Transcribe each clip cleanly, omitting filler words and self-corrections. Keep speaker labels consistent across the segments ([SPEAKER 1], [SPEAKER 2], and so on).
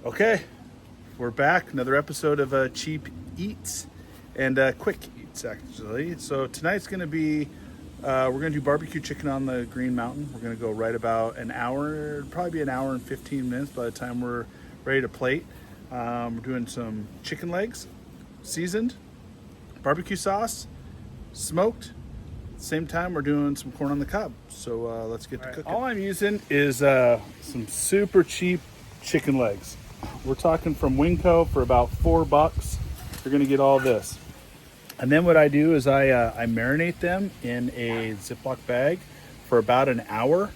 [SPEAKER 1] Okay, we're back. Another episode of Cheap Eats and Quick Eats, actually. So tonight's going to be, we're going to do barbecue chicken on the Green Mountain. We're going to go right about an hour, probably be an hour and 15 minutes by the time we're ready to plate. We're doing some chicken legs, seasoned, barbecue sauce, smoked. Same time, we're doing some corn on the cob. So let's get to cooking. All I'm using is some super cheap chicken legs. We're talking from Winco for about $4. You're gonna get all this. And then what I do is I marinate them in a Ziploc bag for about an hour,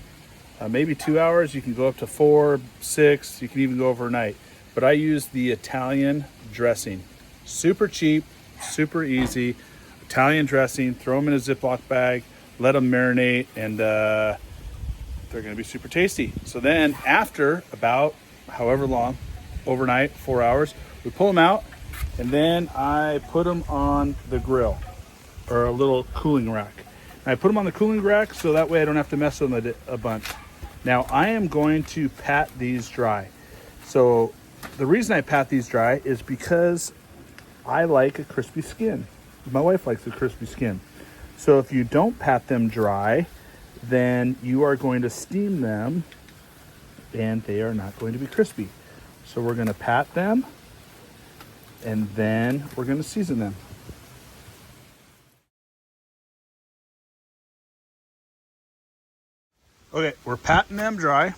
[SPEAKER 1] maybe 2 hours. You can go up to 4, 6, you can even go overnight. But I use the Italian dressing. Super cheap, super easy. Italian dressing, throw them in a Ziploc bag, let them marinate, and they're gonna be super tasty. So then after about however long, overnight, 4 hours, we pull them out, and then I put them on the grill or a little cooling rack. And I put them on the cooling rack so that way I don't have to mess with them a bunch. Now I am going to pat these dry. So the reason I pat these dry is because I like a crispy skin. My wife likes a crispy skin. So if you don't pat them dry, then you are going to steam them and they are not going to be crispy. So we're going to pat them and then we're going to season them. Okay, we're patting them dry.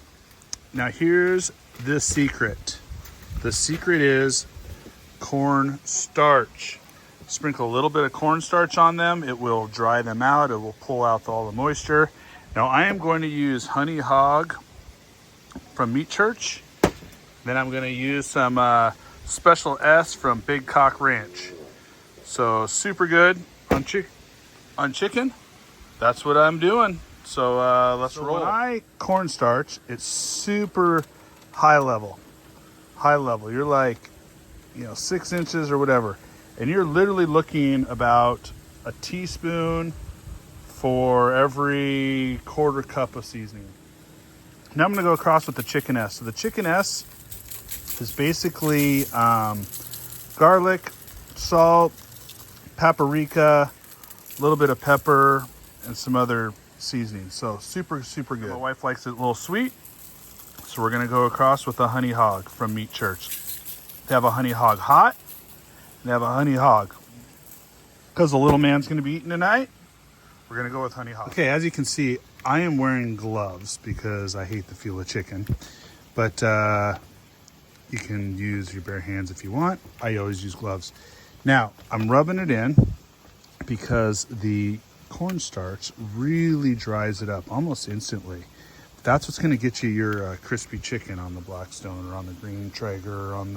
[SPEAKER 1] Now here's the secret. The secret is corn starch. Sprinkle a little bit of cornstarch on them. It will dry them out. It will pull out all the moisture. Now I am going to use Honey Hog from Meat Church. Then I'm going to use some Special S from Big Cock Ranch. So super good on chicken. That's what I'm doing. So let's roll. When I cornstarch, it's super high level. High level. You're like, 6 inches or whatever. And you're literally looking about a teaspoon for every quarter cup of seasoning. Now I'm going to go across with the Chicken S. So the Chicken S is basically garlic, salt, paprika, a little bit of pepper, and some other seasonings. So super, super good. My wife likes it a little sweet. So we're going to go across with the Honey Hog from Meat Church. They have a Honey Hog hot. They have a Honey Hog. Because the little man's going to be eating tonight, we're going to go with Honey Hog. Okay, as you can see, I am wearing gloves because I hate the feel of chicken. But you can use your bare hands if you want. I always use gloves. Now, I'm rubbing it in because the cornstarch really dries it up almost instantly. That's what's going to get you your crispy chicken on the Blackstone or on the Green Traeger or on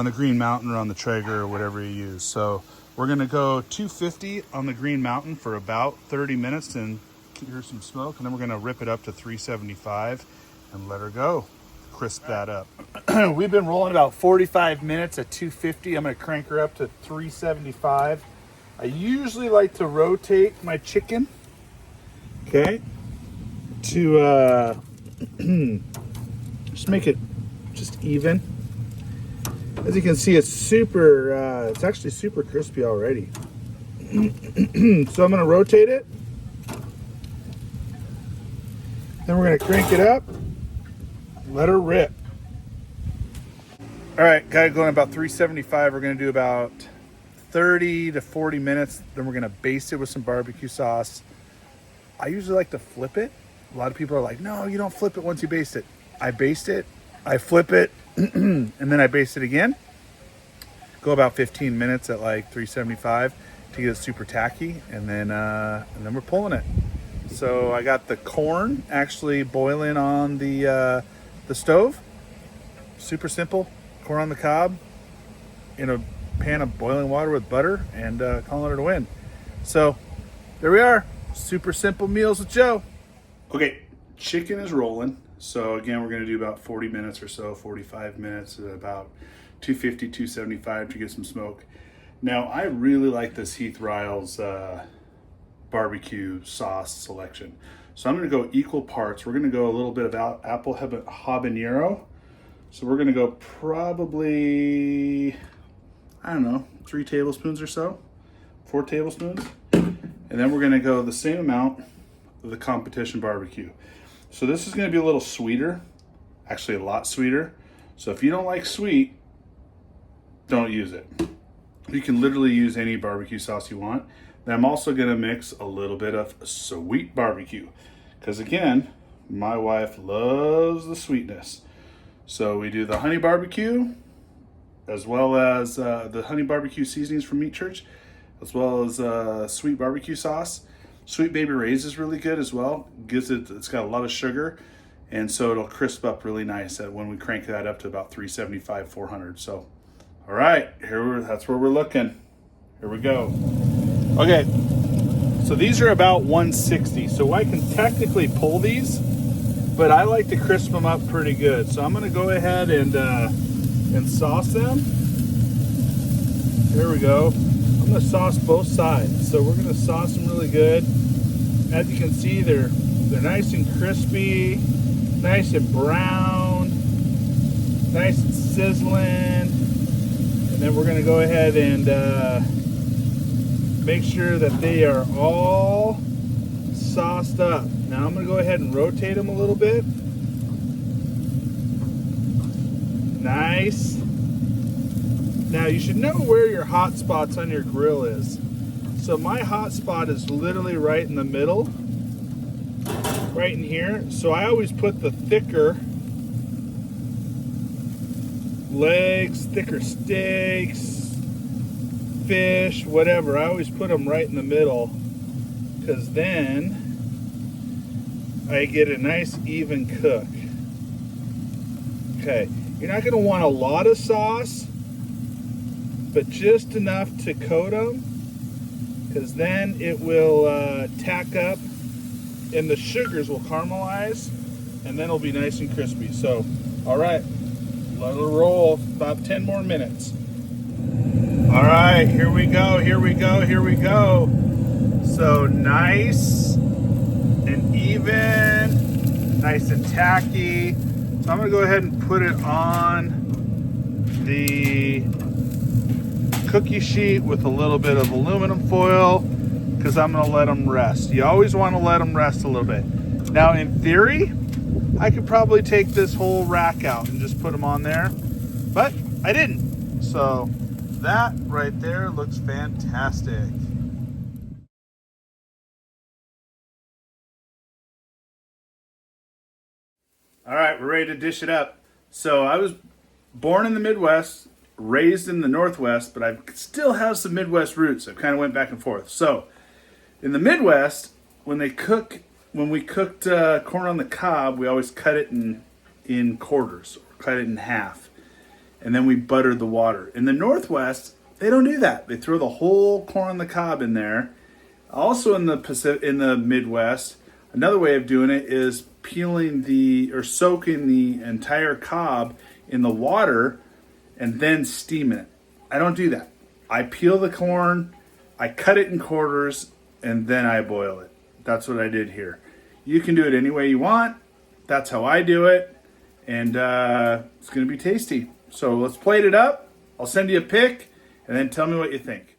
[SPEAKER 1] the Green Mountain or on the Traeger or whatever you use. So we're going to go 250 on the Green Mountain for about 30 minutes and hear some smoke. And then we're going to rip it up to 375 and let her go. Crisp that up. We've been rolling about 45 minutes at 250. I'm going to crank her up to 375. I usually like to rotate my chicken, okay, to just make it just even. As you can see, it's super, it's actually super crispy already. So I'm going to rotate it. Then we're going to crank it up. Let her rip. All right, got it going about 375. We're going to do about 30 to 40 minutes. Then we're going to baste it with some barbecue sauce. I usually like to flip it. A lot of people are like, no, you don't flip it once you baste it. I baste it, I flip it, and then I baste it again. Go about 15 minutes at like 375 to get it super tacky, and then we're pulling it. So I got the corn actually boiling on the stove. Super simple. Corn on the cob in a pan of boiling water with butter and calling it a win. So there we are. Super simple meals with Joe. Okay, chicken is rolling. So again, we're going to do about 40 minutes or so, 45 minutes at about 250, 275 to get some smoke. Now, I really like this Heath Riles barbecue sauce selection. So I'm going to go equal parts. We're going to go a little bit of apple habanero, So we're gonna go probably, I don't know, 3 tablespoons or so, 4 tablespoons. And then we're gonna go the same amount of the competition barbecue. So this is gonna be a little sweeter, actually a lot sweeter. So if you don't like sweet, don't use it. You can literally use any barbecue sauce you want. Then I'm also gonna mix a little bit of sweet barbecue, because again, my wife loves the sweetness. So we do the honey barbecue, as well as the honey barbecue seasonings from Meat Church, as well as sweet barbecue sauce. Sweet Baby Ray's is really good as well. It's got a lot of sugar, and so it'll crisp up really nice when we crank that up to about 375, 400. So, all right, that's where we're looking. Here we go. Okay, so these are about 160. So I can technically pull these, but I like to crisp them up pretty good. So I'm gonna go ahead and sauce them. There we go. I'm gonna sauce both sides. So we're gonna sauce them really good. As you can see, they're nice and crispy, nice and brown, nice and sizzling. And then we're gonna go ahead and make sure that they are all sauced up. Now I'm gonna go ahead and rotate them a little bit. Nice. Now you should know where your hot spots on your grill is. So my hot spot is literally right in the middle, right in here. So I always put the thicker legs, thicker steaks, fish, whatever. I always put them right in the middle, because then I get a nice even cook. Okay, you're not gonna want a lot of sauce, but just enough to coat them, because then it will tack up and the sugars will caramelize, and then it'll be nice and crispy. So, all right, let it roll about 10 more minutes. All right, here we go, here we go, here we go. So nice and even, nice and tacky. So I'm gonna go ahead and put it on the cookie sheet with a little bit of aluminum foil, because I'm gonna let them rest. You always wanna let them rest a little bit. Now in theory, I could probably take this whole rack out and just put them on there, but I didn't. So that right there looks fantastic. All right, we're ready to dish it up. So I was born in the Midwest, raised in the Northwest, but I still have some Midwest roots. I kind of went back and forth. So in the Midwest, when we cooked corn on the cob, we always cut it in quarters, or cut it in half, and then we buttered the water. In the Northwest, they don't do that. They throw the whole corn on the cob in there. Also in the Midwest, another way of doing it is soaking the entire cob in the water and then steaming it. I don't do that. I peel the corn, I cut it in quarters, and then I boil it. That's what I did here. You can do it any way you want. That's how I do it. And it's gonna be tasty. So let's plate it up. I'll send you a pic and then tell me what you think.